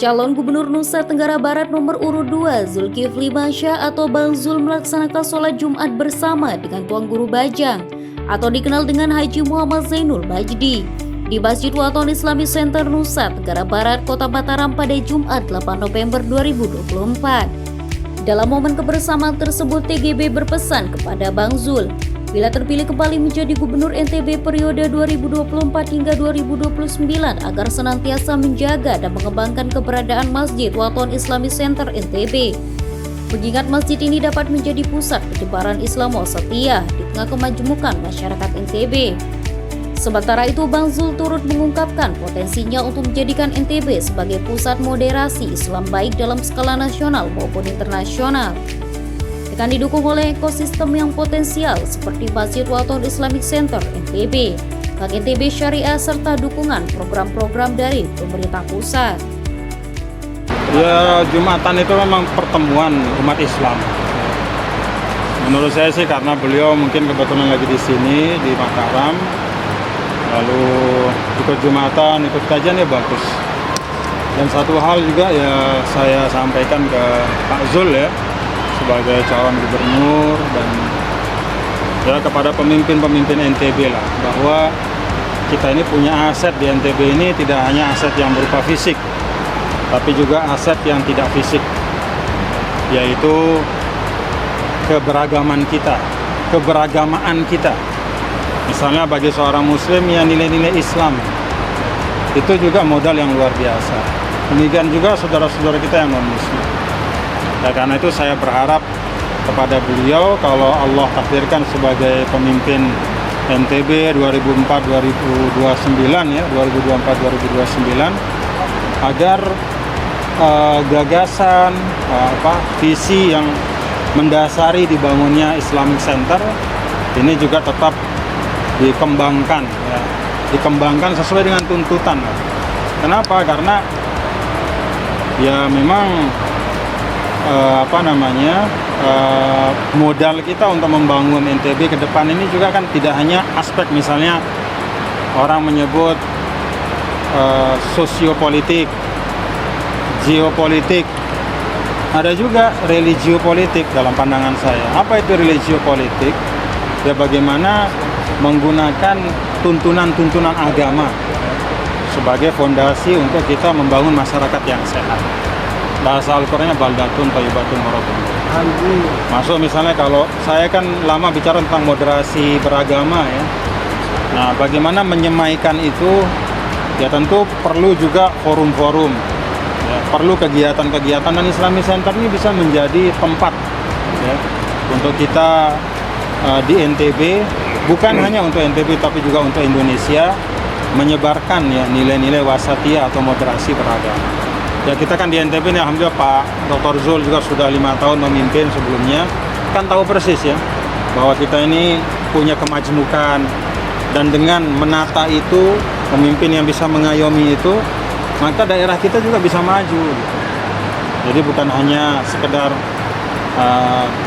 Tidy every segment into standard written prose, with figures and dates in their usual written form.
Calon Gubernur Nusa Tenggara Barat nomor urut 2 Zulkifli Mansyah atau Bang Zul melaksanakan sholat Jumat bersama dengan Tuan Guru Bajang atau dikenal dengan Haji Muhammad Zainul Majdi di Masjid Waton Islamic Center Nusa Tenggara Barat, Kota Mataram pada Jumat 8 November 2024. Dalam momen kebersamaan tersebut, TGB berpesan kepada Bang Zul bila terpilih kembali menjadi Gubernur NTB periode 2024 hingga 2029 agar senantiasa menjaga dan mengembangkan keberadaan Masjid Waton Islamic Center NTB. Mengingat masjid ini dapat menjadi pusat penyebaran Islam wasatiyah di tengah kemajemukan masyarakat NTB. Sementara itu, Bang Zul turut mengungkapkan potensinya untuk menjadikan NTB sebagai pusat moderasi Islam baik dalam skala nasional maupun internasional. Akan didukung oleh ekosistem yang potensial seperti Masjid Waton Islamic Center NTB, Bank NTB Syariah, serta dukungan program-program dari pemerintah pusat. Ya, Jumatan itu memang pertemuan umat Islam. Menurut saya sih karena beliau mungkin kebetulan lagi di sini di Mataram, lalu ikut Jumatan, ikut kajian ya bagus. Dan satu hal juga ya saya sampaikan ke Pak Zul ya, sebagai calon gubernur dan ya kepada pemimpin-pemimpin NTB lah, bahwa kita ini punya aset di NTB ini tidak hanya aset yang berupa fisik, tapi juga aset yang tidak fisik, yaitu keberagaman kita, keberagamaan kita. Misalnya bagi seorang muslim ya nilai-nilai Islam itu juga modal yang luar biasa. Demikian juga saudara-saudara kita yang non-muslim. Ya, karena itu saya berharap kepada beliau kalau Allah takdirkan sebagai pemimpin NTB 2024-2029 ya, 2024-2029 agar gagasan visi yang mendasari dibangunnya Islamic Center ini juga tetap dikembangkan ya, dikembangkan sesuai dengan tuntutan. Kenapa? Karena ya memang modal kita untuk membangun NTB ke depan ini juga kan tidak hanya aspek misalnya orang menyebut sosiopolitik, geopolitik, ada juga religiopolitik dalam pandangan saya. Apa itu religiopolitik? Ya bagaimana menggunakan tuntunan-tuntunan agama sebagai fondasi untuk kita membangun masyarakat yang sehat. Bahasa Al-Qur'annya baldatun thayyibatun waradun. Masuk misalnya kalau saya kan lama bicara tentang moderasi beragama ya. Nah, bagaimana menyemaikan itu ya tentu perlu juga forum-forum. Ya, perlu kegiatan-kegiatan dan Islamic Center ini bisa menjadi tempat ya untuk kita di NTB, bukan hanya untuk NTB tapi juga untuk Indonesia menyebarkan ya nilai-nilai wasatiyah atau moderasi beragama. Ya kita kan di NTB ini alhamdulillah Pak Dr. Zul juga sudah 5 tahun memimpin, sebelumnya kan tahu persis ya bahwa kita ini punya kemajmukan, dan dengan menata itu, pemimpin yang bisa mengayomi itu, maka daerah kita juga bisa maju gitu. Jadi bukan hanya sekedar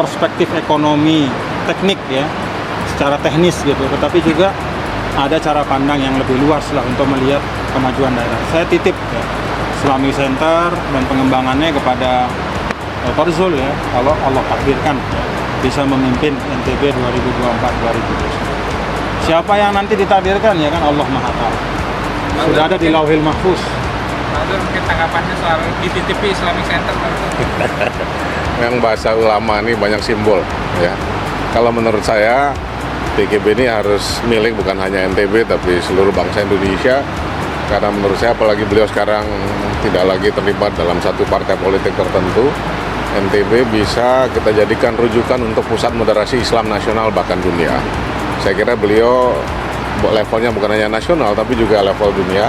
perspektif ekonomi teknik ya secara teknis gitu, tetapi juga ada cara pandang yang lebih luas lah untuk melihat kemajuan daerah. Saya titip ya Islamic Center dan pengembangannya kepada Dr. Zul ya, kalau Allah takdirkan ya, bisa memimpin NTB 2024-2029. Siapa yang nanti ditakdirkan ya kan Allah Maha Tahu. Sudah ada di Lauhil Mahfuz. Lalu mungkin tanggapannya soal ITTP Islamic Center. Memang bahasa ulama ini banyak simbol ya. Kalau menurut saya TGB ini harus milik bukan hanya NTB tapi seluruh bangsa Indonesia. Karena menurut saya apalagi beliau sekarang tidak lagi terlibat dalam satu partai politik tertentu, NTB bisa kita jadikan rujukan untuk pusat moderasi Islam nasional bahkan dunia. Saya kira beliau levelnya bukan hanya nasional tapi juga level dunia,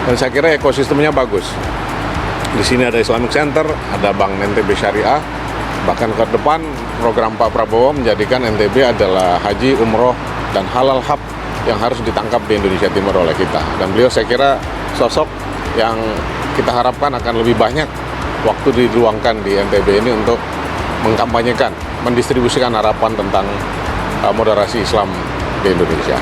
dan saya kira ekosistemnya bagus. Di sini ada Islamic Center, ada Bank NTB Syariah, bahkan ke depan program Pak Prabowo menjadikan NTB adalah haji, umroh, dan halal hub yang harus ditangkap di Indonesia Timur oleh kita. Dan beliau saya kira sosok yang kita harapkan akan lebih banyak waktu diluangkan di NTB ini untuk mengkampanyekan, mendistribusikan harapan tentang moderasi Islam di Indonesia.